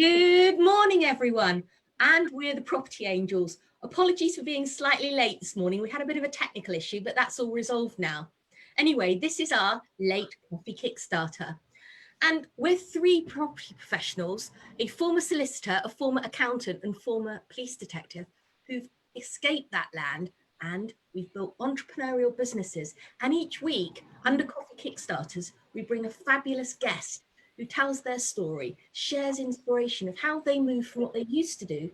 Good morning, everyone. And we're the Property Angels. Apologies for being slightly late this morning. We had a bit of a technical issue, but that's all resolved now. Anyway, this is our late coffee Kickstarter. And we're three property professionals, a former solicitor, a former accountant, and former police detective who've escaped that land, and we've built entrepreneurial businesses. And each week, under Coffee Kickstarters, we bring a fabulous guest who tells their story, shares inspiration of how they moved from what they used to do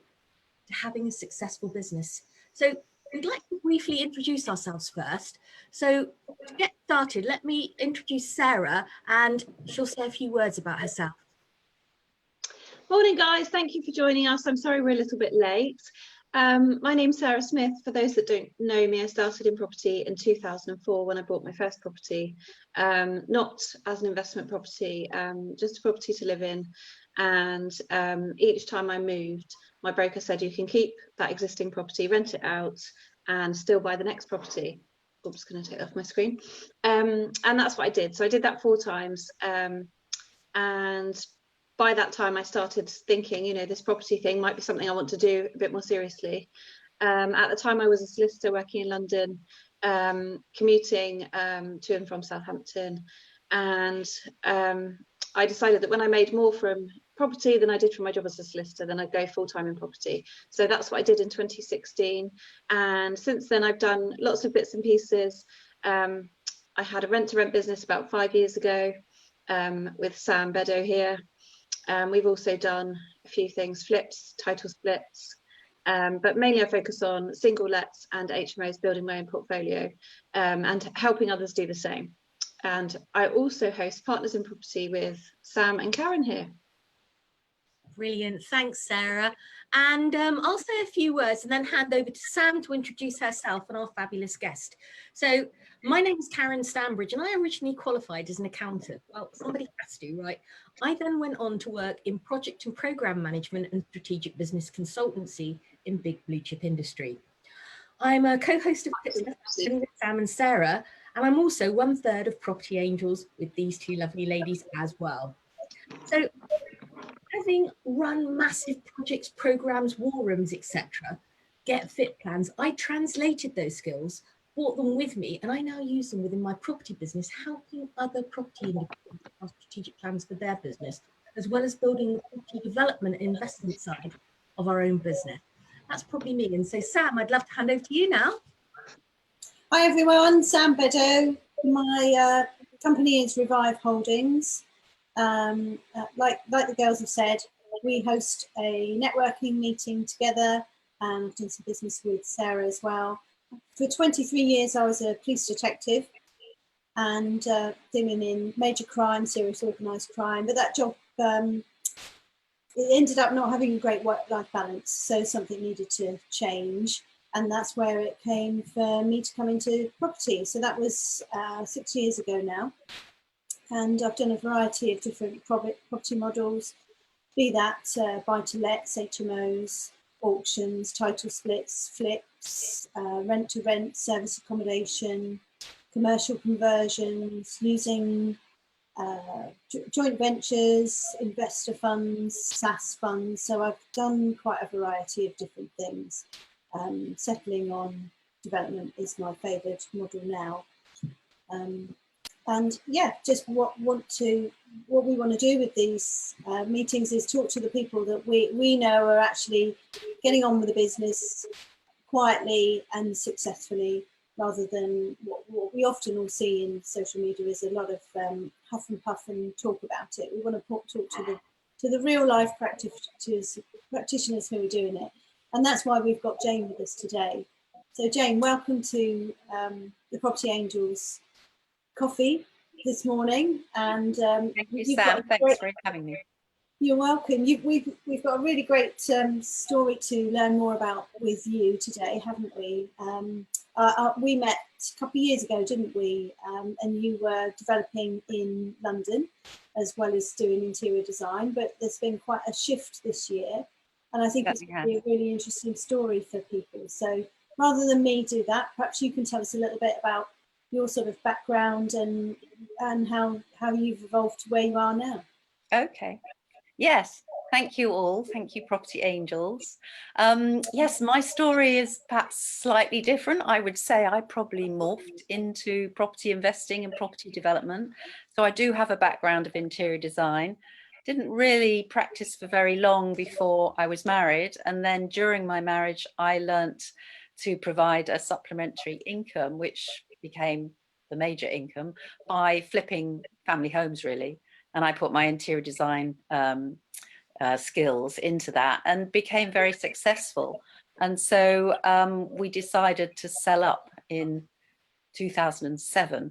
to having a successful business. So we'd like to briefly introduce ourselves first. So to get started, let me introduce Sarah, and she'll say a few words about herself. Morning, guys. Thank you for joining us. I'm sorry we're a little bit late. My name's Sarah Smith. For those that don't know me, I started in property in 2004 when I bought my first property, not as an investment property, just a property to live in. And each time I moved, my broker said you can keep that existing property, rent it out, and still buy the next property. I'm just going to take it off my screen. And that's what I did. So I did that 4 times. And by that time, I started thinking, you know, this property thing might be something I want to do a bit more seriously. At the time, I was a solicitor working in London, commuting to and from Southampton. And I decided that when I made more from property than I did from my job as a solicitor, then I'd go full-time in property. So that's what I did in 2016. And since then, I've done lots of bits and pieces. I had a rent-to-rent business about 5 years ago with Sam Beddoe here. We've also done a few things, flips, title splits, but mainly I focus on single lets and HMOs, building my own portfolio and helping others do the same. And I also host Partners in Property with Sam and Karen here. Brilliant. Thanks, Sarah. And I'll say a few words and then hand over to Sam to introduce herself and our fabulous guest. So my name is Karen Stanbridge, and I originally qualified as an accountant. Well, somebody has to, right? I then went on to work in project and program management and strategic business consultancy in big blue chip industry. I'm a co-host of Kickstarter with Sam and Sarah, and I'm also 1/3 of Property Angels with these two lovely ladies as well. So having run massive projects, programs, war rooms, etc., get fit plans, I translated those skills, brought them with me, and I now use them within my property business, helping other property individuals have strategic plans for their business, as well as building the property development and investment side of our own business. That's probably me. And so, Sam, I'd love to hand over to you now. Hi, everyone. Sam Beddoe. My company is Revive Holdings. Like the girls have said, we host a networking meeting together, and done some business with Sarah as well. For 23 years, I was a police detective and dealing in major crime, serious organised crime. But that job, it ended up not having a great work-life balance, so something needed to change. And that's where it came for me to come into property. So that was 6 years ago now. And I've done a variety of different property models, be that buy-to-lets, HMOs, auctions, title splits, flips, rent-to-rent, service accommodation, commercial conversions, using joint ventures, investor funds, SaaS funds. So I've done quite a variety of different things. Settling on development is my favourite model now. And yeah, just what we want to do with these meetings is talk to the people that we know are actually getting on with the business quietly and successfully, rather than what we often will see in social media is a lot of huff and puff and talk about it. We want to talk to the real life practitioners who are doing it, and that's why we've got Jane with us today. So Jane, welcome to the Property Angels coffee this morning. And thank you, Sam. Thanks for having me. You're welcome. We've got a really great story to learn more about with you today, haven't we? We met a couple of years ago, didn't we? And you were developing in London as well as doing interior design, but there's been quite a shift this year, and I think it's going to be a really interesting story for people. So rather than me do that, perhaps you can tell us a little bit about your sort of background and how you've evolved to where you are now. Okay. Yes. Thank you all. Thank you, Property Angels. Yes, my story is perhaps slightly different. I would say I probably morphed into property investing and property development. So I do have a background of interior design. Didn't really practice for very long before I was married. And then during my marriage, I learnt to provide a supplementary income, which became the major income, by flipping family homes, really. And I put my interior design skills into that and became very successful. And so we decided to sell up in 2007.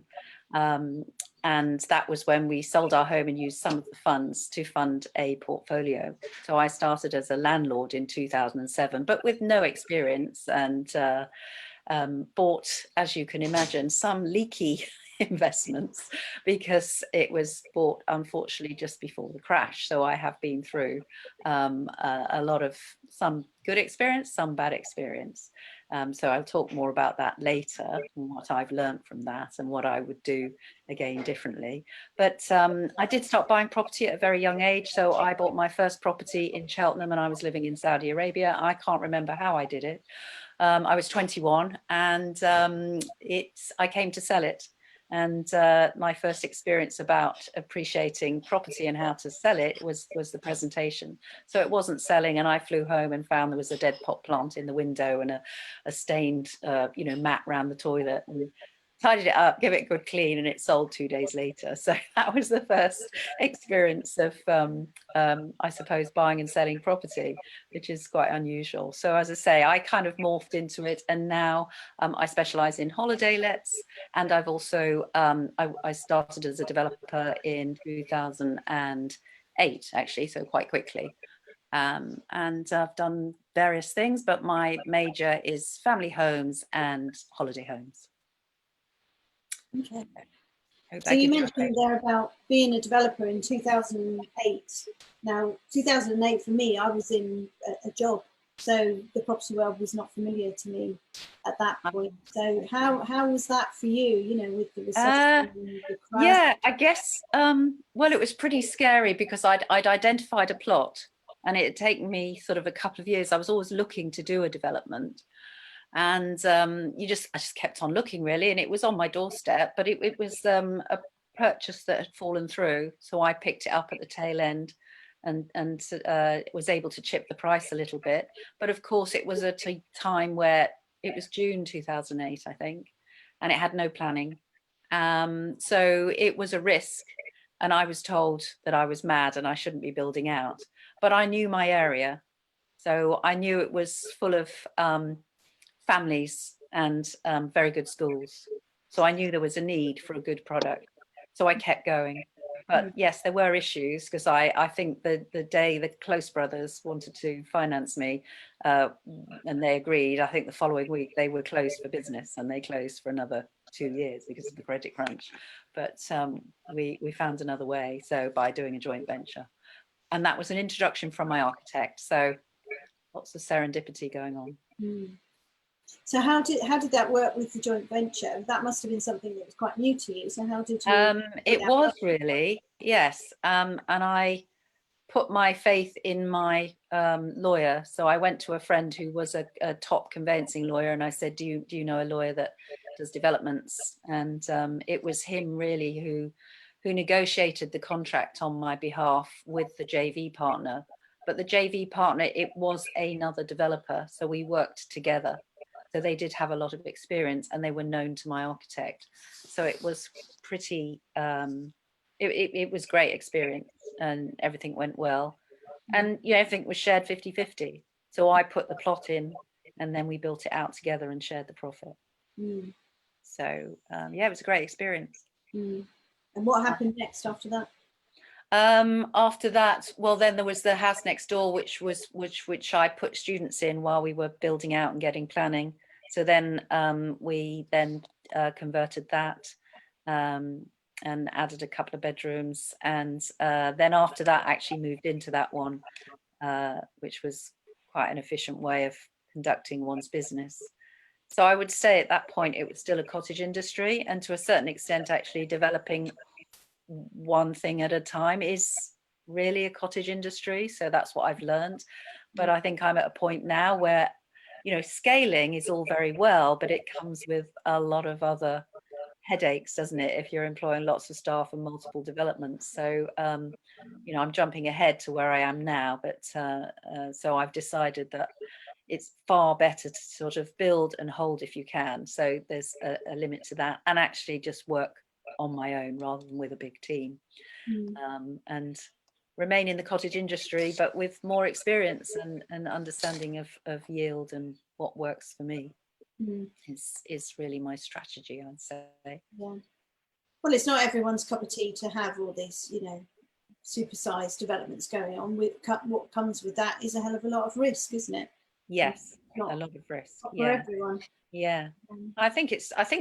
And that was when we sold our home and used some of the funds to fund a portfolio. So I started as a landlord in 2007, but with no experience, and bought, as you can imagine, some leaky investments, because it was bought unfortunately just before the crash. So I have been through a lot of, some good experience, some bad experience. So I'll talk more about that later, and what I've learned from that and what I would do again differently. But I did start buying property at a very young age. So I bought my first property in Cheltenham and I was living in Saudi Arabia. I can't remember how I did it. I was 21 and I came to sell it. And my first experience about appreciating property and how to sell it was the presentation. So it wasn't selling, and I flew home and found there was a dead pot plant in the window and a stained mat around the toilet, and tidied it up, give it a good clean, and it sold 2 days later. So that was the first experience of I suppose buying and selling property, which is quite unusual. So as I say, I kind of morphed into it, and now I specialize in holiday lets, and I've also I started as a developer in 2008 actually, so quite quickly. And I've done various things, but my major is family homes and holiday homes. Okay. So you mentioned there about being a developer in 2008. Now, 2008 for me, I was in a job, so the property world was not familiar to me at that point. So how was that for you? You know, with the recession and the crash? Yeah, I guess. Well, it was pretty scary because I'd identified a plot, and it had taken me sort of a couple of years. I was always looking to do a development. And I just kept on looking, really, and it was on my doorstep, but it was a purchase that had fallen through. So I picked it up at the tail end and was able to chip the price a little bit. But of course, it was a time where it was June 2008, I think, and it had no planning. So it was a risk, and I was told that I was mad and I shouldn't be building out. But I knew my area, so I knew it was full of families and very good schools. So I knew there was a need for a good product. So I kept going. But yes, there were issues, because I think the day the Close brothers wanted to finance me and they agreed, I think the following week they were closed for business, and they closed for another 2 years because of the credit crunch. But we found another way, so by doing a joint venture. And that was an introduction from my architect. So lots of serendipity going on. So how did that work with the joint venture? That must have been something that was quite new to you. So how did you? It was really, yes. And I put my faith in my lawyer. So I went to a friend who was a top conveyancing lawyer, and I said, do you know a lawyer that does developments? And it was him really who negotiated the contract on my behalf with the JV partner. But the JV partner, it was another developer, so we worked together. So they did have a lot of experience, and they were known to my architect. So it was pretty, it was great experience, and everything went well. And yeah, everything was shared 50-50. So I put the plot in, and then we built it out together and shared the profit. So yeah, it was a great experience. And what happened next after that? After that, well, then there was the house next door, which I put students in while we were building out and getting planning. So then we converted that and added a couple of bedrooms, and then after that actually moved into that one, which was quite an efficient way of conducting one's business. So I would say at that point it was still a cottage industry, and to a certain extent actually developing one thing at a time is really a cottage industry. So that's what I've learned. But I think I'm at a point now where, scaling is all very well, but it comes with a lot of other headaches, doesn't it, if you're employing lots of staff and multiple developments. So I'm jumping ahead to where I am now, but so I've decided that it's far better to sort of build and hold if you can. So there's a limit to that, and actually just work on my own rather than with a big team, and remain in the cottage industry, but with more experience and understanding of yield and what works for me. Is really my strategy, I'd say. Yeah. Well, it's not everyone's cup of tea to have all these, supersized developments going on. What comes with that is a hell of a lot of risk, isn't it? Yes, a lot of risk. For everyone. Yeah. I think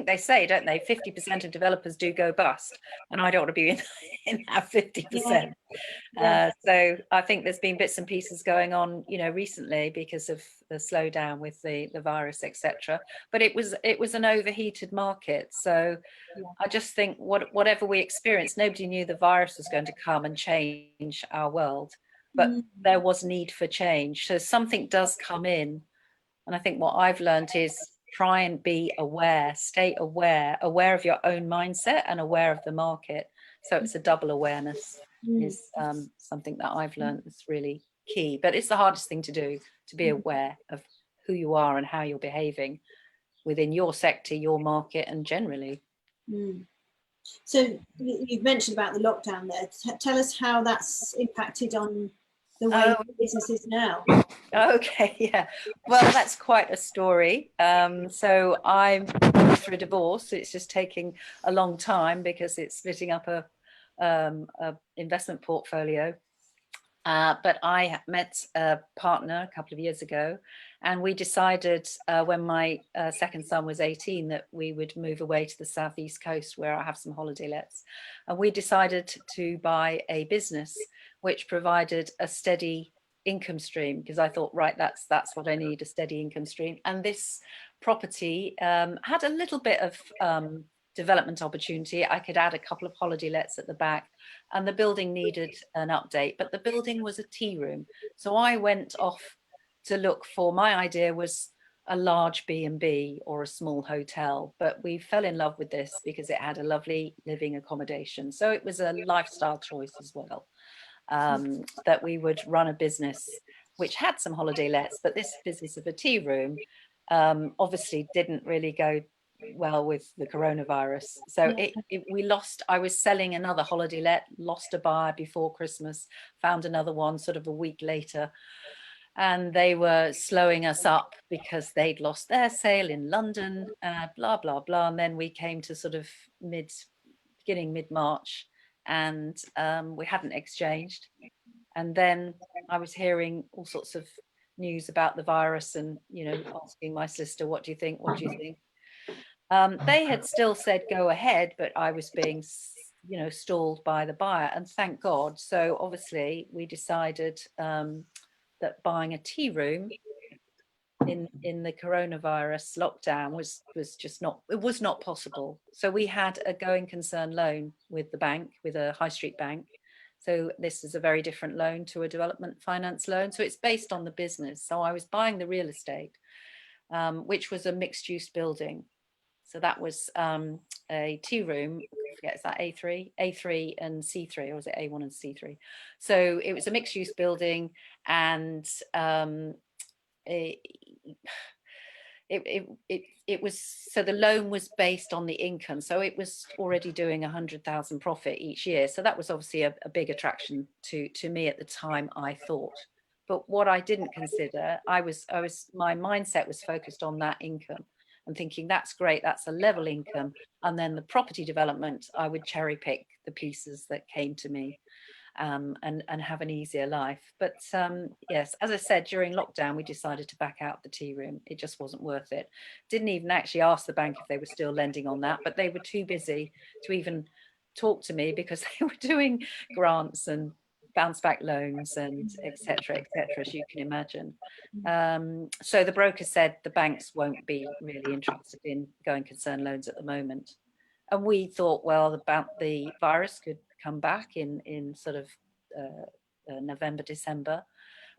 they say, don't they, 50% of developers do go bust, and I don't want to be in that 50%. So I think there's been bits and pieces going on, recently because of the slowdown with the virus, etc. But it was an overheated market. So I just think whatever we experienced, nobody knew the virus was going to come and change our world, but there was need for change. So something does come in, and I think what I've learned is try and be aware, stay aware of your own mindset and aware of the market. So it's a double awareness is something that I've learned is really key. But it's the hardest thing to do, to be aware of who you are and how you're behaving within your sector, your market, and generally. So you've mentioned about the lockdown there. Tell us how that's impacted on the way business is now. Okay, yeah. Well, that's quite a story. So I'm going through a divorce. It's just taking a long time because it's splitting up a investment portfolio. But I met a partner a couple of years ago, and we decided when my second son was 18 that we would move away to the southeast coast where I have some holiday lets. And we decided to buy a business which provided a steady income stream, because I thought, right, that's what I need, a steady income stream. And this property had a little bit of development opportunity. I could add a couple of holiday lets at the back, and the building needed an update, but the building was a tea room. So I went off to look for, my idea was a large B&B or a small hotel, but we fell in love with this because it had a lovely living accommodation. So it was a lifestyle choice as well, that we would run a business which had some holiday lets, but this business of a tea room obviously didn't really go well with the coronavirus. So I was selling another holiday let, lost a buyer before Christmas, found another one sort of a week later, and they were slowing us up because they'd lost their sale in London, blah blah blah. And then we came to sort of beginning mid-March, and we hadn't exchanged. And then I was hearing all sorts of news about the virus, and asking my sister, what do you think, they had still said go ahead, but I was being stalled by the buyer, and thank God. So obviously we decided that buying a tea room in the coronavirus lockdown was just not possible. So we had a going concern loan with the bank, with a high street bank. So this is a very different loan to a development finance loan. So it's based on the business. So I was buying the real estate, which was a mixed use building. So that was a tea room. I forget, is that A3 and C3, or was it A1 and C3? So it was a mixed use building, and it was, so the loan was based on the income. So it was already doing 100,000 profit each year. So that was obviously a big attraction to me at the time, I thought. But what I didn't consider, my mindset was focused on that income and thinking that's great, that's a level income. And then the property development, I would cherry pick the pieces that came to me. And have an easier life. But yes, as I said, during lockdown, we decided to back out the tea room. It just wasn't worth it. Didn't even actually ask the bank if they were still lending on that, but they were too busy to even talk to me because they were doing grants and bounce back loans and etc., as you can imagine. So the broker said the banks won't be really interested in going concern loans at the moment. And we thought, well, about the virus could come back in sort of November, December,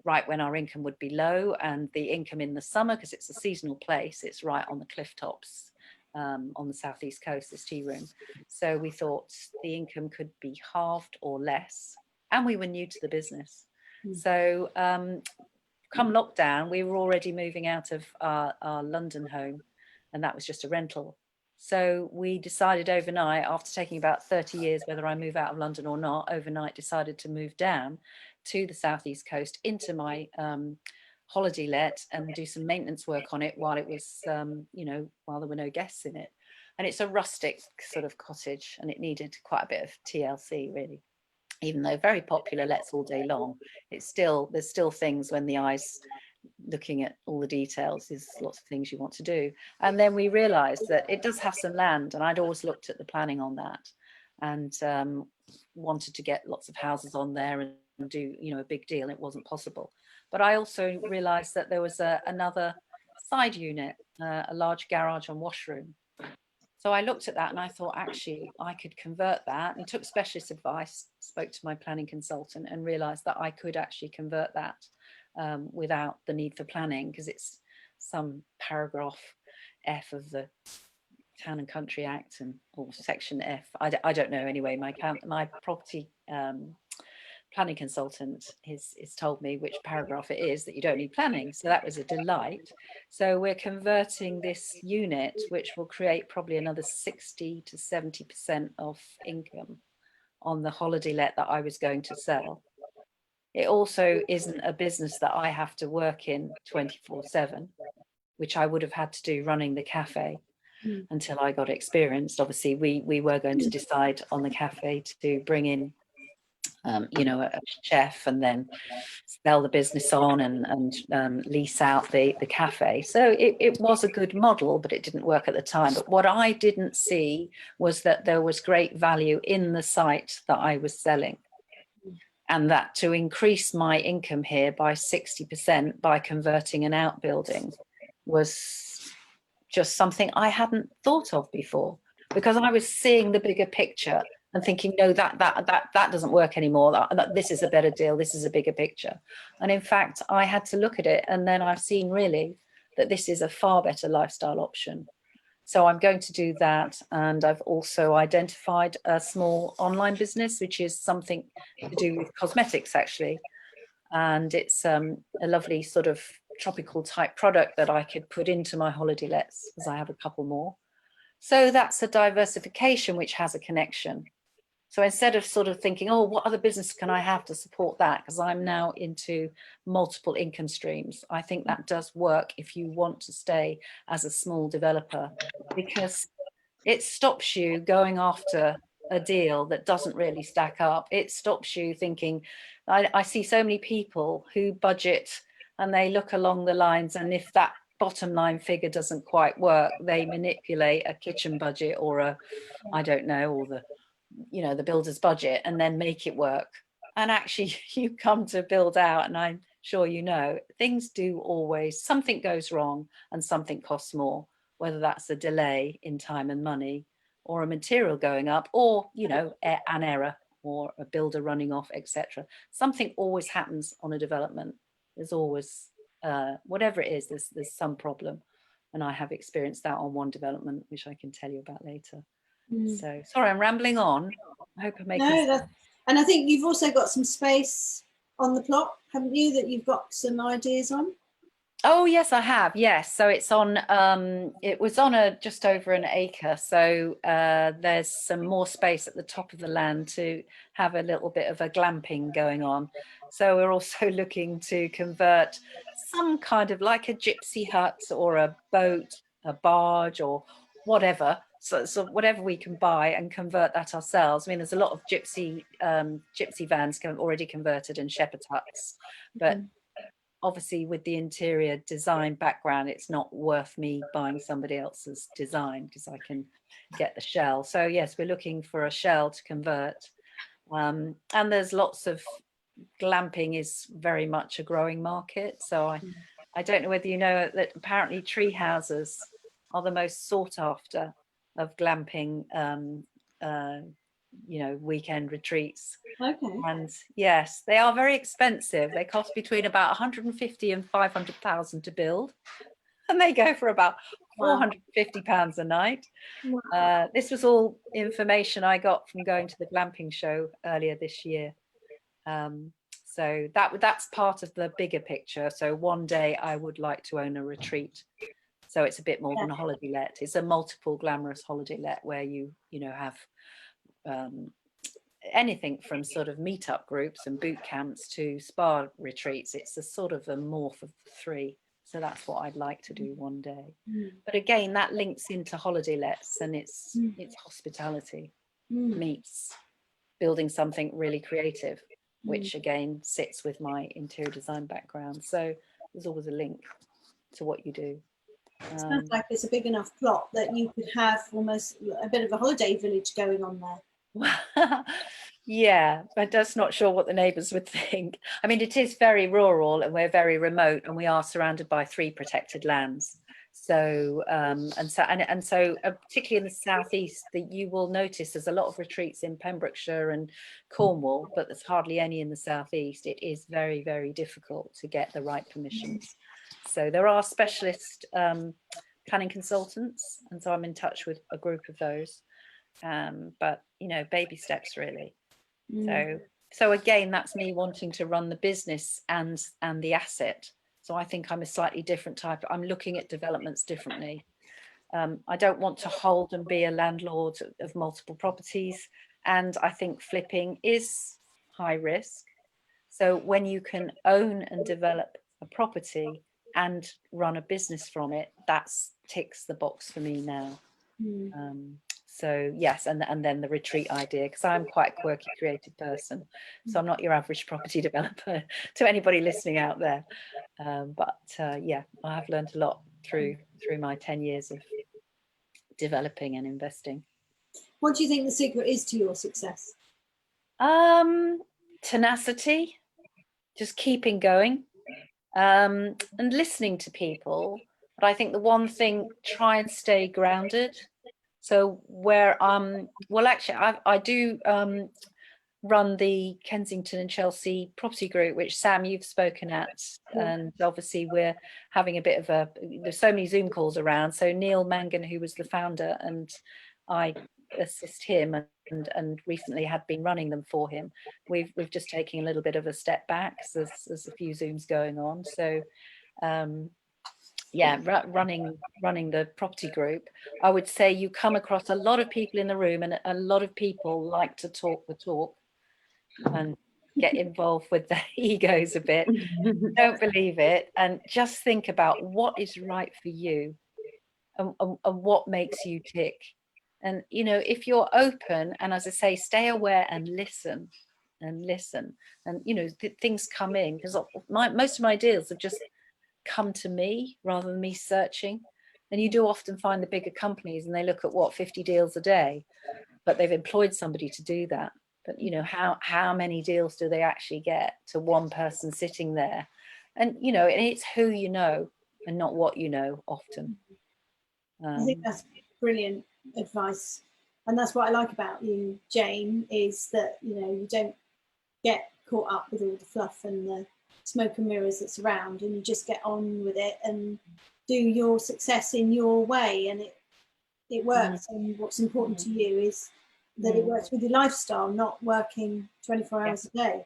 right when our income would be low, and the income in the summer, because it's a seasonal place, it's right on the cliff tops on the southeast coast, this tea room. So we thought the income could be halved or less, and we were new to the business. So come lockdown, we were already moving out of our London home, and that was just a rental. So we decided overnight, after taking about 30 years, whether I move out of London or not, overnight decided to move down to the southeast coast into my holiday let and do some maintenance work on it while it was, while there were no guests in it. And it's a rustic sort of cottage, and it needed quite a bit of TLC, really. Even though very popular lets all day long, there's still things when the eye's looking at all the details, there's lots of things you want to do. And then we realized that it does have some land, and I'd always looked at the planning on that, and wanted to get lots of houses on there and do, a big deal. It wasn't possible. But I also realized that there was another side unit, a large garage and washroom. So I looked at that and I thought, actually, I could convert that, and took specialist advice, spoke to my planning consultant, and realized that I could actually convert that without the need for planning, because it's some paragraph F of the Town and Country Act, or section F. I don't know anyway. My property planning consultant has told me which paragraph it is that you don't need planning. So that was a delight. So we're converting this unit, which will create probably another 60 to 70% of income on the holiday let that I was going to sell. It also isn't a business that I have to work in 24/7, which I would have had to do running the cafe until I got experienced. Obviously, we were going to decide on the cafe to bring in a chef, and then sell the business on and lease out the cafe. So it was a good model, but it didn't work at the time. But what I didn't see was that there was great value in the site that I was selling, and that to increase my income here by 60% by converting an outbuilding was just something I hadn't thought of before, because I was seeing the bigger picture and thinking, no, that doesn't work anymore. This is a better deal. This is a bigger picture. And in fact, I had to look at it, and then I've seen really that this is a far better lifestyle option. So I'm going to do that. And I've also identified a small online business, which is something to do with cosmetics, actually. And it's a lovely sort of tropical type product that I could put into my holiday lets, because I have a couple more. So that's a diversification which has a connection. So instead of sort of thinking, oh, what other business can I have to support that? Because I'm now into multiple income streams. I think that does work if you want to stay as a small developer, because it stops you going after a deal that doesn't really stack up. It stops you thinking, I see so many people who budget and they look along the lines, and if that bottom line figure doesn't quite work, they manipulate a kitchen budget or I don't know, or the builder's budget, and then make it work. And actually you come to build out, and I'm sure things do always, something goes wrong and something costs more, whether that's a delay in time and money, or a material going up, or an error, or a builder running off, etc. Something always happens on a development. There's always whatever it is, there's some problem, and I have experienced that on one development, which I can tell you about later. So sorry, I'm rambling on. I hope I'm making sense. And I think you've also got some space on the plot, haven't you, that you've got some ideas on? Oh yes, I have. Yes, so it's on. It was on just over an acre. So there's some more space at the top of the land to have a little bit of a glamping going on. So we're also looking to convert some kind of like a gypsy hut or a boat, a barge, or whatever. So whatever we can buy and convert that ourselves. I mean, there's a lot of gypsy vans already converted, and shepherd's huts, but obviously with the interior design background, it's not worth me buying somebody else's design, because I can get the shell. So yes, we're looking for a shell to convert. And there's lots of glamping is very much a growing market. So I don't know whether you know that apparently tree houses are the most sought after of glamping you know, weekend retreats. Okay. And yes, they are very expensive. They cost between about 150 and 500,000 to build, and they go for about £450 a night. Wow. This was all information I got from going to the glamping show earlier this year. So that's part of the bigger picture. So one day I would like to own a retreat. So it's a bit more than a holiday let. It's a multiple glamorous holiday let where you know, have anything from sort of meetup groups and boot camps to spa retreats. It's a sort of a morph of the three. So that's what I'd like to do one day. But again, that links into holiday lets, and it's hospitality meets building something really creative, which again sits with my interior design background. So there's always a link to what you do. Sounds like it's a big enough plot that you could have almost a bit of a holiday village going on there. Yeah, but just not sure what the neighbours would think. I mean, it is very rural and we're very remote, and we are surrounded by 3 protected lands. So particularly in the southeast, that you will notice there's a lot of retreats in Pembrokeshire and Cornwall, but there's hardly any in the southeast. It is very, very difficult to get the right permissions. So there are specialist planning consultants, and so I'm in touch with a group of those. But you know, baby steps really. So again, that's me wanting to run the business and the asset. So I think I'm a slightly different type. I'm looking at developments differently. I don't want to hold and be a landlord of multiple properties. And I think flipping is high risk. So when you can own and develop a property and run a business from it, that ticks the box for me now. So yes, and then the retreat idea, because I'm quite a quirky, creative person. So I'm not your average property developer to anybody listening out there. Yeah, I have learned a lot through my 10 years of developing and investing. What do you think the secret is to your success? Tenacity, just keeping going, and listening to people. But I think the one thing, try and stay grounded. So where well, actually I do run the Kensington and Chelsea property group, which Sam, you've spoken at, and obviously we're having a bit of there's so many Zoom calls around. So Neil Mangan, who was the founder, and I assist him, and recently had been running them for him. We've just taken a little bit of a step back, so there's a few Zooms going on. So yeah, running the property group, I would say you come across a lot of people in the room, and a lot of people like to talk the talk and get involved with their egos a bit. Don't believe it, and just think about what is right for you and what makes you tick. And you know, if you're open, and as I say, stay aware and listen, and you know, things come in, because most of my deals have just come to me rather than me searching. And you do often find the bigger companies, and they look at what, 50 deals a day, but they've employed somebody to do that. But you know, how many deals do they actually get to one person sitting there? And you know, and it's who you know and not what you know often. I think that's brilliant advice, and that's what I like about you, Jane, is that you know, you don't get caught up with all the fluff and the smoke and mirrors that's around, and you just get on with it and do your success in your way, and it works. And what's important to you is that it works with your lifestyle, not working 24 hours a day.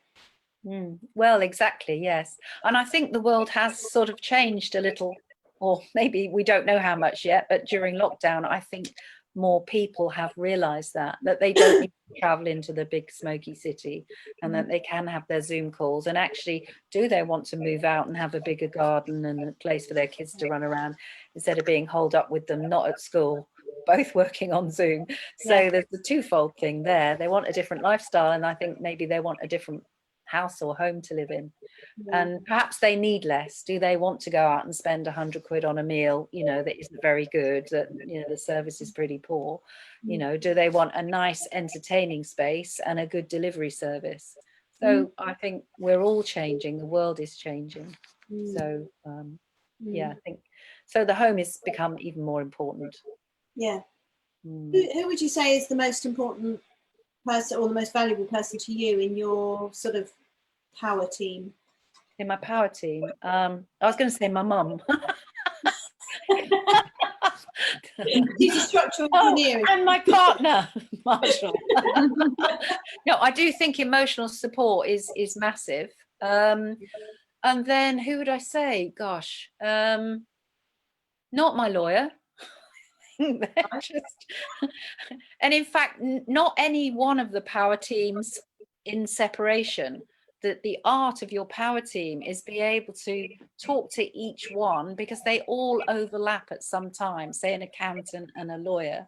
Well, exactly, yes. And I think the world has sort of changed a little, or maybe we don't know how much yet, but during lockdown, I think more people have realized that they don't need to travel into the big smoky city, and that they can have their Zoom calls. And actually, do they want to move out and have a bigger garden and a place for their kids to run around, instead of being holed up with them not at school, both working on Zoom? So there's the twofold thing there. They want a different lifestyle, and I think maybe they want a different house or home to live in. And perhaps they need less. Do they want to go out and spend 100 quid on a meal, you know, that isn't very good, that, you know, the service is pretty poor? You know, do they want a nice entertaining space and a good delivery service? So I think we're all changing, the world is changing. So yeah, I think so. The home has become even more important. Who would you say is the most important person or the most valuable person to you in your sort of power team? In my power team, I was going to say my mum. She's a structural engineer. And my partner, Marshall. No, I do think emotional support is massive. And then who would I say? Gosh, not my lawyer. And in fact, not any one of the power teams in separation. That the art of your power team is be able to talk to each one, because they all overlap at some time, say an accountant and a lawyer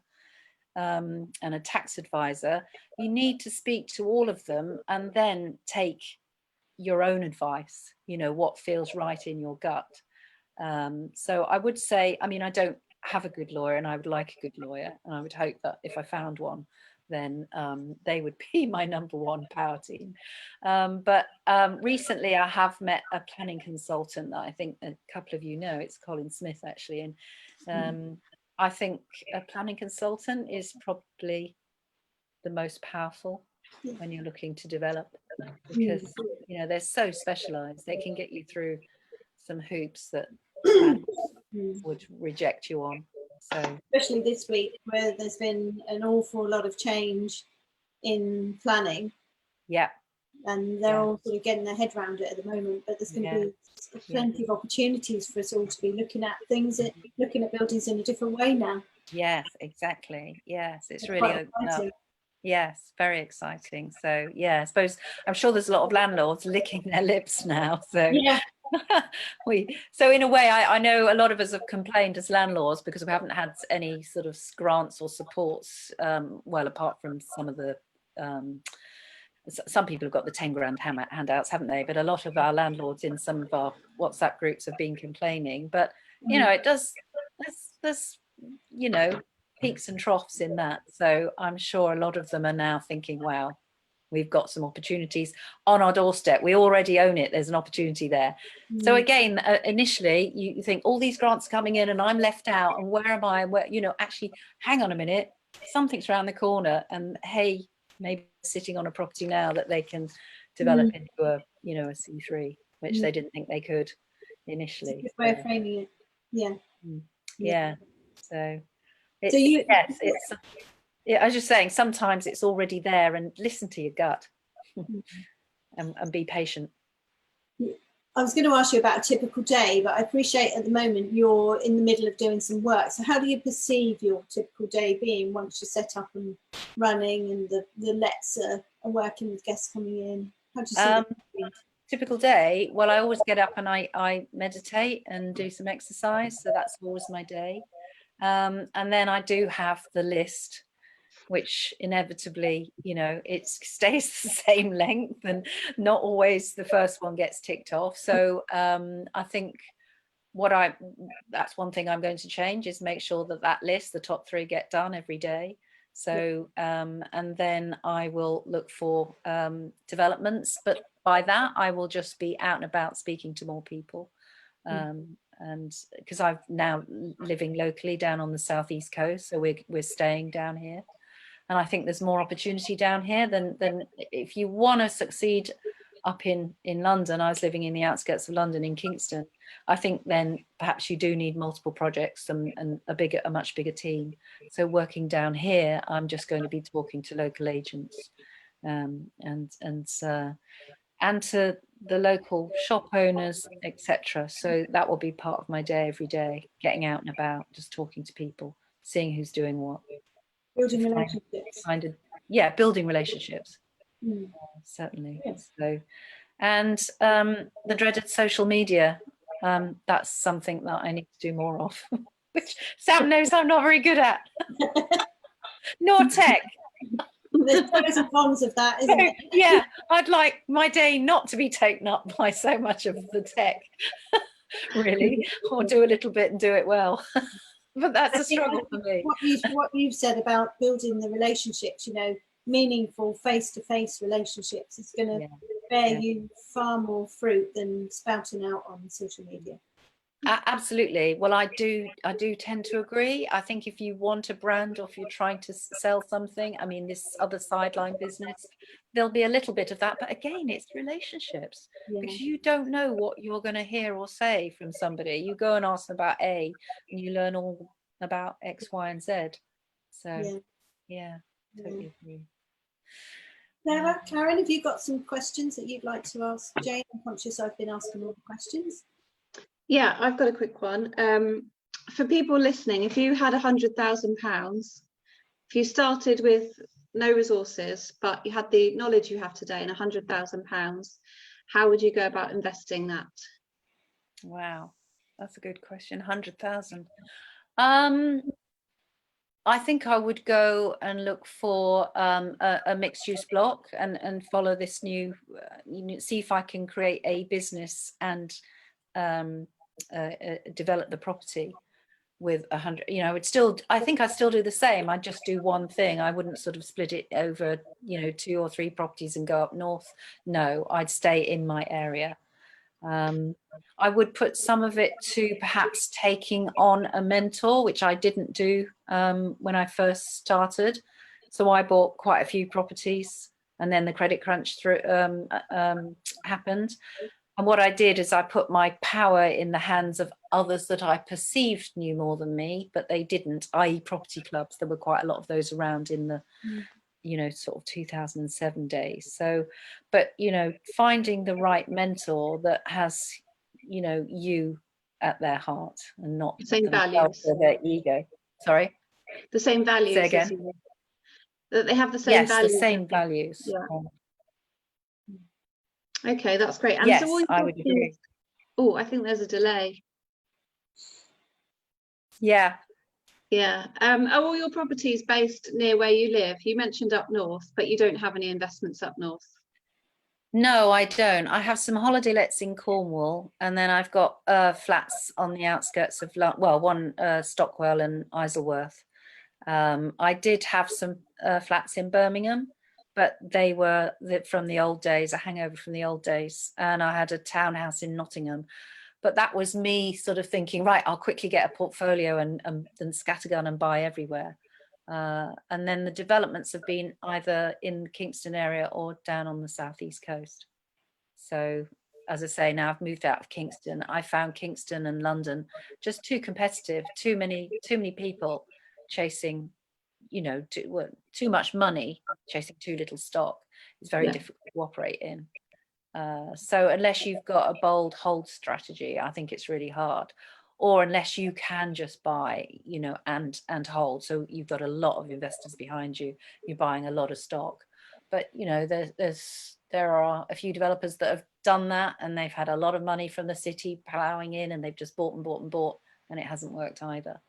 and a tax advisor. You need to speak to all of them and then take your own advice, you know, what feels right in your gut. So I would say, I mean, I don't have a good lawyer, and I would like a good lawyer, and I would hope that if I found one, then they would be my number one power team. But recently I have met a planning consultant that I think a couple of you know. It's Colin Smith, actually. And I think a planning consultant is probably the most powerful when you're looking to develop, because, you know, they're so specialized. They can get you through some hoops that would reject you on. So especially this week, where there's been an awful lot of change in planning. Yeah. And they're all sort of getting their head around it at the moment, but there's going to be plenty of opportunities for us all to be looking at things, looking at buildings in a different way now. Yes, exactly. Yes, it's really opened up. Yes, very exciting. So yeah, I suppose I'm sure there's a lot of landlords licking their lips now. So yeah. So in a way, I know a lot of us have complained as landlords because we haven't had any sort of grants or supports, well, apart from some of the some people have got the 10 grand handouts, haven't they? But a lot of our landlords in some of our WhatsApp groups have been complaining. But you know, it does, there's you know, peaks and troughs in that. So I'm sure a lot of them are now thinking, wow, we've got some opportunities on our doorstep. We already own it. There's an opportunity there. So again, initially you think all these grants are coming in and I'm left out, and where am I? And where, you know, actually, hang on a minute, something's around the corner, and hey, maybe sitting on a property now that they can develop into a, you know, a C3, which they didn't think they could initially. It's a good way of framing it. Yeah. Yeah. So So you, yes, it's, I was just saying, sometimes it's already there, and listen to your gut and be patient. I was going to ask you about a typical day, but I appreciate at the moment you're in the middle of doing some work. So how do you perceive your typical day being once you're set up and running, and the lets are working with guests coming in? How do you see that? Typical day? Well, I always get up and I meditate and do some exercise. So that's always my day. And then I do have the list, which inevitably, you know, it stays the same length, and not always the first one gets ticked off. So I think that's one thing I'm going to change, is make sure that list, the top 3, get done every day. So and then I will look for developments, but by that I will just be out and about speaking to more people. And because I'm now living locally down on the southeast coast, so we're staying down here, and I think there's more opportunity down here than if you want to succeed up in London. I was living in the outskirts of London in Kingston. I think then perhaps you do need multiple projects and a much bigger team. So working down here, I'm just going to be talking to local agents and to the local shop owners, etc. So that will be part of my day every day, getting out and about, just talking to people, seeing who's doing what. Building relationships. Building relationships. Certainly. So, and the dreaded social media, that's something that I need to do more of, which Sam knows I'm not very good at. Nor tech. There's pros and cons of that, isn't it? Yeah, I'd like my day not to be taken up by so much of the tech, really, or do a little bit and do it well. But that's a struggle for me. What you've said about building the relationships, you know, meaningful face-to-face relationships, is going to bear you far more fruit than spouting out on social media. Absolutely. Well, I do tend to agree. I think if you want a brand, or if you're trying to sell something, I mean, this other sideline business, there'll be a little bit of that. But again, it's relationships, Yeah. because you don't know what you're going to hear or say from somebody. You go and ask them about A, and you learn all about X, Y, and Z. So, yeah, totally agree. Sarah, Karen, have you got some questions that you'd like to ask Jane? I'm conscious I've been asking all the questions. Yeah, I've got a quick one. For people listening, if you had £100,000, if you started with no resources, but you had the knowledge you have today and £100,000, how would you go about investing that? Wow, that's a good question. 100,000. I think I would go and look for a mixed use block and follow this new, see if I can create a business and develop the property with 100. You know, I think I'd still do the same. I'd just do one thing. I wouldn't sort of split it over, 2 or 3 properties and go up north. No, I'd stay in my area. I would put some of it to perhaps taking on a mentor, which I didn't do when I first started. So I bought quite a few properties, and then the credit crunch happened. And what I did is I put my power in the hands of others that I perceived knew more than me, but they didn't, i.e. property clubs. There were quite a lot of those around in the sort of 2007 days. So, but finding the right mentor that has you at their heart and not The same values or their ego. Sorry, the same values. Say again. That they have the same values. The same values. Yeah. Okay, that's great. And yes, so I would agree. Oh, I think there's a delay. Yeah. Are all your properties based near where you live? You mentioned up north, but you don't have any investments up north. No, I don't. I have some holiday lets in Cornwall, and then I've got flats on the outskirts of one Stockwell and Isleworth. I did have some flats in Birmingham, but they were from the old days, a hangover from the old days. And I had a townhouse in Nottingham, but that was me sort of thinking, right, I'll quickly get a portfolio and scattergun and buy everywhere. And then the developments have been either in the Kingston area or down on the southeast coast. So as I say, now I've moved out of Kingston. I found Kingston and London just too competitive, too many people chasing, too much money chasing too little stock. It's very difficult to operate in. So unless you've got a bold hold strategy, I think it's really hard. Or unless you can just buy, and hold. So you've got a lot of investors behind you. You're buying a lot of stock. But there are a few developers that have done that, and they've had a lot of money from the city plowing in, and they've just bought and bought and bought, and it hasn't worked either.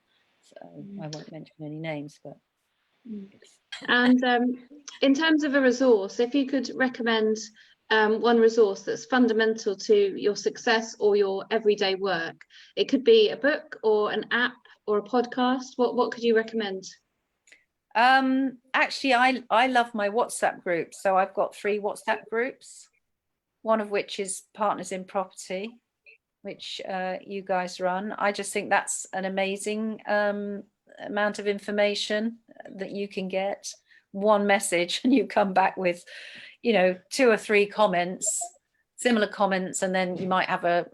So I won't mention any names, but. And in terms of a resource, if you could recommend one resource that's fundamental to your success or your everyday work, it could be a book or an app or a podcast. What could you recommend? Actually, I love my WhatsApp group. So I've got 3 WhatsApp groups, one of which is Partners in Property, which you guys run. I just think that's an amazing amount of information that you can get. One message and you come back with 2 or 3 comments, similar comments, and then you might have a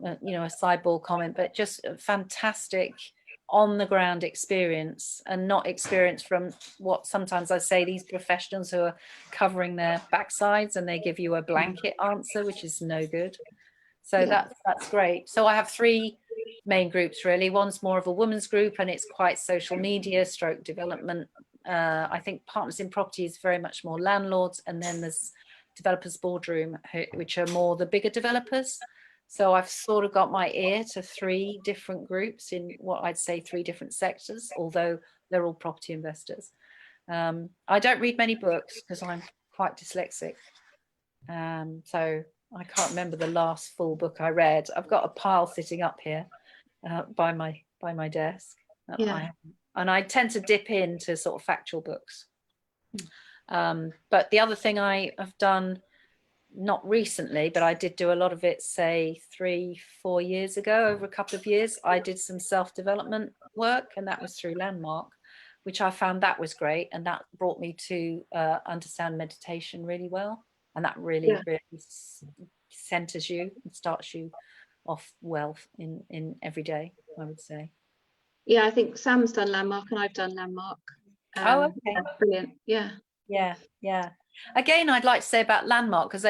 sideball comment, but just a fantastic on the ground experience, and not experience from what sometimes I say these professionals who are covering their backsides and they give you a blanket answer, which is no good. So that's great. So I have 3 main groups really. One's more of a women's group, and it's quite social media stroke development. I think Partners in Property is very much more landlords, and then there's Developers Boardroom, which are more the bigger developers. So I've sort of got my ear to 3 different groups in what I'd say 3 different sectors, although they're all property investors. I don't read many books because I'm quite dyslexic. So I can't remember the last full book I read. I've got a pile sitting up here by my desk. And I tend to dip into sort of factual books. But the other thing I have done not recently, but I did do a lot of it, say 3-4 years ago. Over a couple of years, I did some self-development work, and that was through Landmark, which I found that was great, and that brought me to understand meditation really well, and that really centers you and starts you off well in every day, I would say. Yeah, I think Sam's done Landmark and I've done Landmark. Oh, okay. Yeah, brilliant. Yeah. Again, I'd like to say about Landmark, because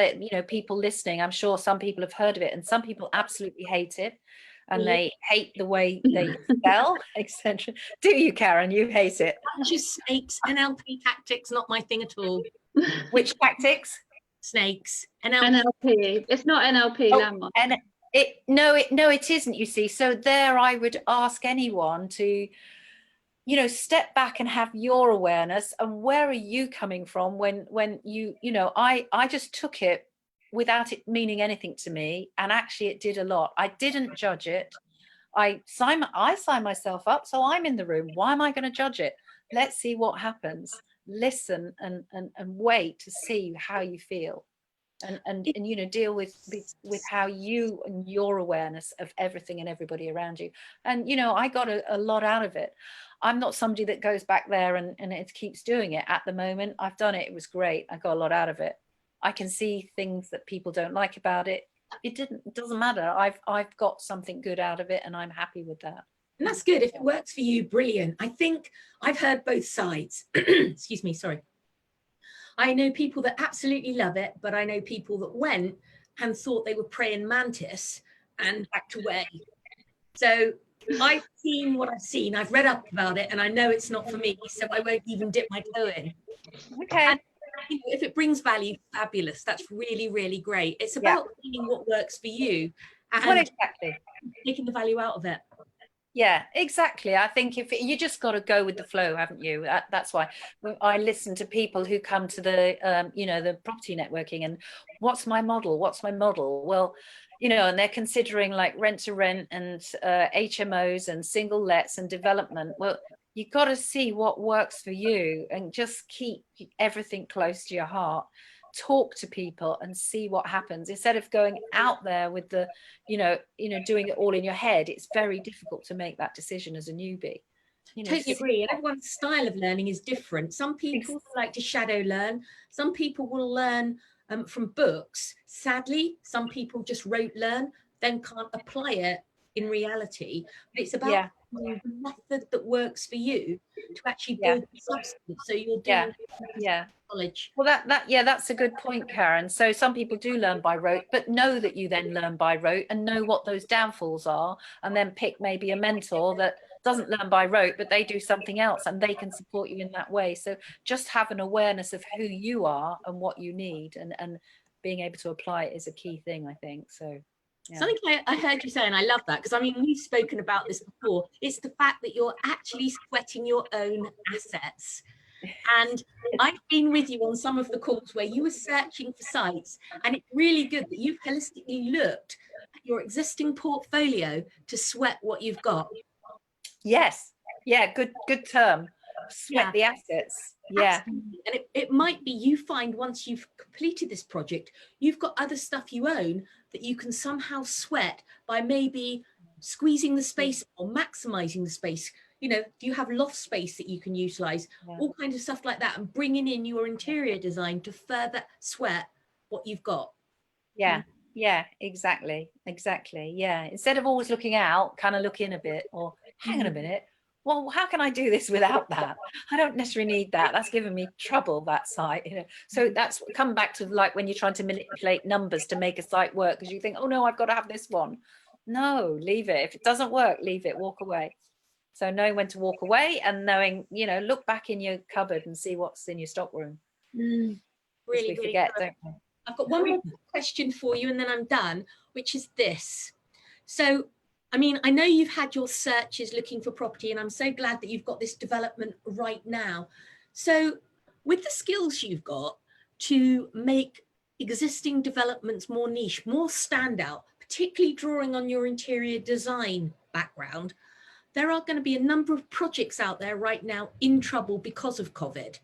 people listening, I'm sure some people have heard of it, and some people absolutely hate it, and they hate the way they sell, etc. Do you, Karen? You hate it? Just snakes, NLP tactics, not my thing at all. Which tactics? Snakes, NLP. It's not NLP, Landmark. And it isn't. You see, so there, I would ask anyone to, step back and have your awareness, and where are you coming from when I just took it without it meaning anything to me, and actually it did a lot. I didn't judge it. I sign myself up, so I'm in the room. Why am I going to judge it? Let's see what happens. Listen and wait to see how you feel, and deal with how you and your awareness of everything and everybody around you. And I got a lot out of it. I'm not somebody that goes back there and it keeps doing it. At the moment, I've done it. It was great. I got a lot out of it. I can see things that people don't like about it. It doesn't matter. I've got something good out of it, and I'm happy with that. And that's good. If it works for you, brilliant. I think I've heard both sides. Excuse me, sorry. I know people that absolutely love it, but I know people that went and thought they were praying mantis and backed away. So I've seen what I've seen. I've read up about it, and I know it's not for me, so I won't even dip my toe in. Okay. And if it brings value, fabulous. That's really, really great. It's about seeing what works for you and taking the value out of it. Yeah, exactly. I think you just got to go with the flow, haven't you? That's why I listen to people who come to the the property networking, and what's my model? Well, and they're considering like rent to rent and HMOs and single lets and development. Well, you've got to see what works for you, and just keep everything close to your heart. Talk to people and see what happens, instead of going out there with the doing it all in your head. It's very difficult to make that decision as a newbie. Totally agree. And everyone's style of learning is different. Some people like to shadow learn. Some people will learn from books. Sadly, some people just rote learn, then can't apply it in reality. But it's about the method that works for you to actually build the substance. So you're doing knowledge. Well, that's a good point, Karen. So some people do learn by rote, but know that you then learn by rote and know what those downfalls are, and then pick maybe a mentor that doesn't learn by rote, but they do something else and they can support you in that way. So just have an awareness of who you are and what you need, and being able to apply it is a key thing, I think. So something I heard you say, and I love that, because I mean, we've spoken about this before. It's the fact that you're actually sweating your own assets. And I've been with you on some of the calls where you were searching for sites, and it's really good that you've holistically looked at your existing portfolio to sweat what you've got. Yes. Yeah, good term. Sweat the assets. Yeah. Absolutely. And it might be you find once you've completed this project, you've got other stuff you own that you can somehow sweat by maybe squeezing the space or maximizing the space. Do you have loft space that you can utilize? All kinds of stuff like that, and bringing in your interior design to further sweat what you've got. Yeah, exactly. Yeah, instead of always looking out, kind of look in a bit, or hang on a minute, well, how can I do this without that? I don't necessarily need that. That's giving me trouble, that site. So that's come back to like when you're trying to manipulate numbers to make a site work, because you think, oh no, I've got to have this one. No, leave it. If it doesn't work, leave it, walk away. So knowing when to walk away, and knowing, look back in your cupboard and see what's in your stock room. Really, we forget, don't we? I've got one more question for you, and then I'm done, which is this. So, I mean, I know you've had your searches looking for property, and I'm so glad that you've got this development right now. So with the skills you've got to make existing developments more niche, more standout, particularly drawing on your interior design background, there are going to be a number of projects out there right now in trouble because of COVID.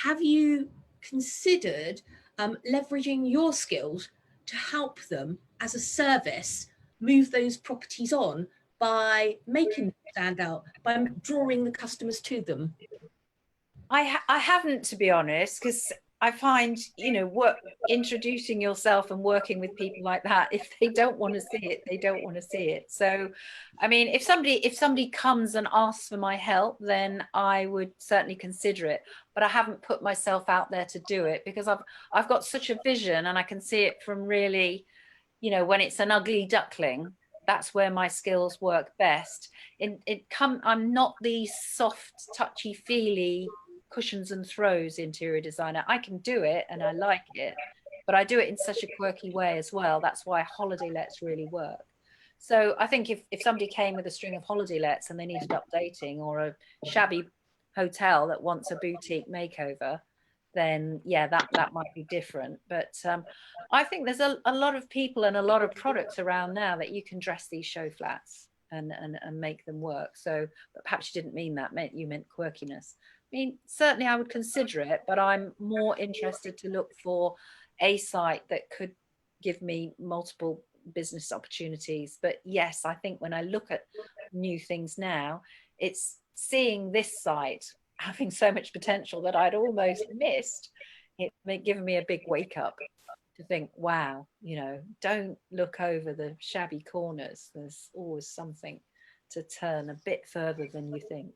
Have you considered leveraging your skills to help them as a service move those properties on by making them stand out, by drawing the customers to them? I haven't, to be honest, because I find, you know, introducing yourself and working with people like that, if they don't want to see it, they don't want to see it. So, I mean, if somebody comes and asks for my help, then I would certainly consider it. But I haven't put myself out there to do it because I've got such a vision, and I can see it from really, you know, when it's an ugly duckling, that's where my skills work best. I'm not the soft, touchy feely cushions and throws interior designer. I can do it and I like it, but I do it in such a quirky way as well. That's why holiday lets really work. So I think if somebody came with a string of holiday lets and they needed updating, or a shabby hotel that wants a boutique makeover, then yeah, that might be different. But I think there's a lot of people and a lot of products around now that you can dress these show flats and make them work. So, but perhaps you didn't mean that, you meant quirkiness. I mean, certainly I would consider it, but I'm more interested to look for a site that could give me multiple business opportunities. But yes, I think when I look at new things now, it's seeing this site having so much potential that I'd almost missed. It given me a big wake up to think, wow, you know, don't look over the shabby corners. There's always something to turn a bit further than you think.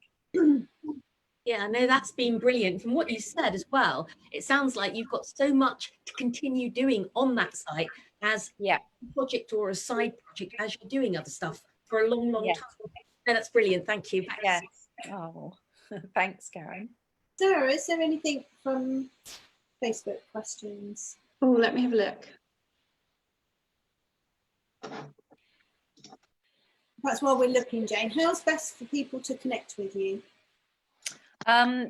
Yeah, no, that's been brilliant. From what you said as well, it sounds like you've got so much to continue doing on that site as a project or a side project as you're doing other stuff for a long time. No, that's brilliant. Thank you. Yes. Oh, thanks, Karen. Sarah, is there anything from Facebook questions? Oh, let me have a look. Perhaps while we're looking, Jane, how's best for people to connect with you?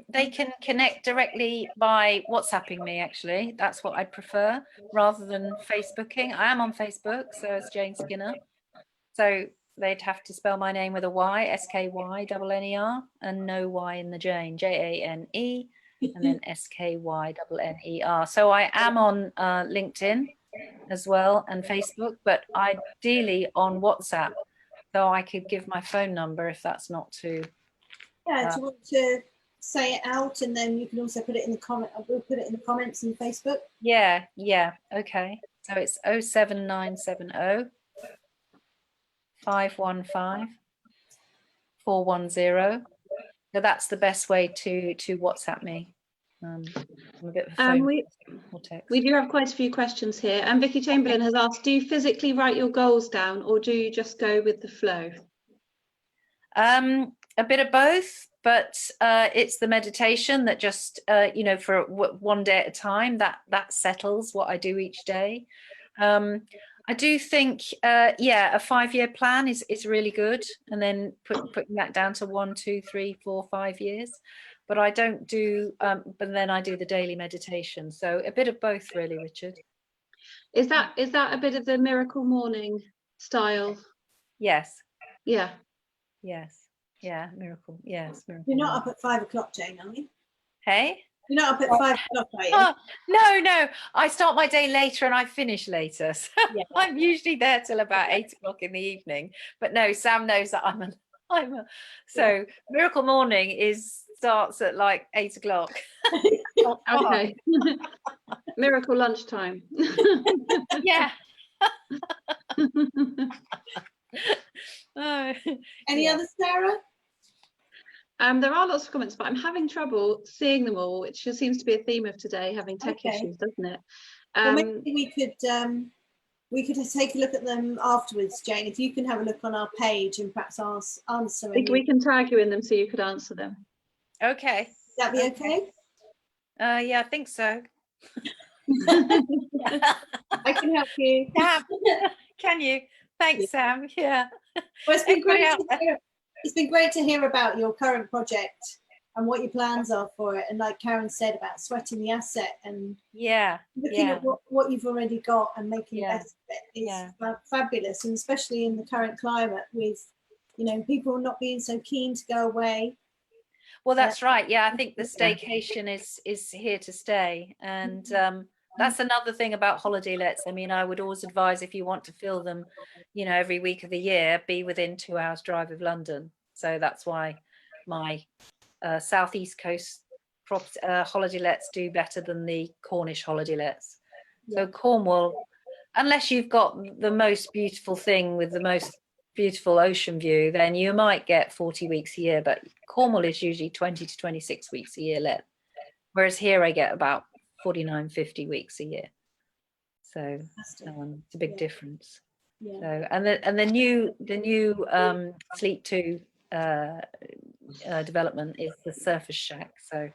They can connect directly by WhatsApping me, actually. That's what I'd prefer, rather than Facebooking. I am on Facebook, so it's Jane Skynner. So they'd have to spell my name with a Y, S-K-Y-N-N-E-R, and no Y in the Jane, J-A-N-E, and then S-K-Y-N-N-E-R. So I am on LinkedIn as well, and Facebook, but ideally on WhatsApp, so I could give my phone number if that's not too... Yeah, do you want to say it out, and then you can also put it in the comment. We'll put it in the comments in Facebook. Yeah, okay. So it's 07970 515 410. So that's the best way to WhatsApp me. I'm a bit of a phone or text. We do have quite a few questions here, and Vicky Chamberlain has asked, do you physically write your goals down, or do you just go with the flow? A bit of both, but it's the meditation that just you know, for one day at a time, that settles what I do each day. I do think yeah, a 5-year plan is really good, and then putting that down to 1, 2, 3, 4, 5 years. But I don't do but then I do the daily meditation, so a bit of both really, Richard. Is that a bit of the miracle morning style? Yes. Yeah. Yes. Yeah, miracle. Yes, miracle. You're not up at 5 o'clock, Jane, are you? Hey? You're not up at 5 o'clock, are you? Oh, no. I start my day later and I finish later. So yeah. I'm usually there till about 8 o'clock in the evening. But no, Sam knows that so miracle morning starts at like 8 o'clock. Okay. Miracle lunchtime. Yeah. Any others, Sarah? There are lots of comments, but I'm having trouble seeing them all, which just seems to be a theme of today, having tech issues, doesn't it? Well, maybe we could take a look at them afterwards, Jane. If you can have a look on our page and perhaps answer. We can tag you in them so you could answer them. Okay. Would that be okay? Yeah, I think so. I can help you. Sam, can you? Thanks, Sam. Yeah. Well, it's been great to hear about your current project and what your plans are for it. And like Karen said about sweating the asset and looking at what you've already got and making the best of it is fabulous. And especially in the current climate with, you know, people not being so keen to go away. Well, that's right. Yeah, I think the staycation is here to stay. And that's another thing about holiday lets. I mean, I would always advise, if you want to fill them, you know, every week of the year, be within 2 hours drive of London. So that's why my southeast coast holiday lets do better than the Cornish holiday lets. So Cornwall, unless you've got the most beautiful thing with the most beautiful ocean view, then you might get 40 weeks a year, but Cornwall is usually 20 to 26 weeks a year let, whereas here I get about 49, 50 weeks a year. So it's a big difference. So and the new Sleep 2 development is the Surfers Shack. So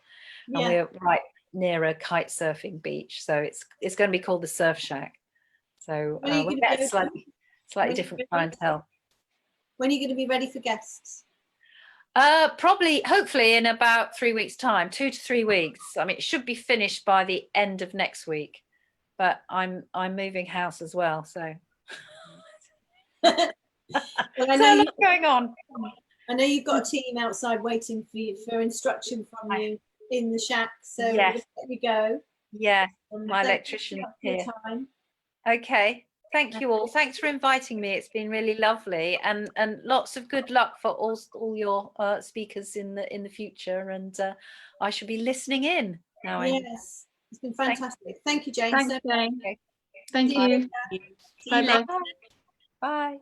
and we're right near a kite surfing beach, so it's going to be called the Surf Shack. So we'll get a slightly different clientele. When are you going to be ready for guests? Probably, hopefully, in about 3 weeks' time, 2 to 3 weeks. I mean, it should be finished by the end of next week, but I'm moving house as well, so. Well, I So know a lot going on. I know you've got a team outside waiting for you for instruction from you in the shack, so we'll let you go. Yeah, my electrician here. Okay, thank you all. Thanks for inviting me. It's been really lovely, and lots of good luck for all your speakers in the future. And I shall be listening in now. Yes, it's been fantastic. Thank you, Jane. Thanks, Jane. Thank you. See you later. Bye.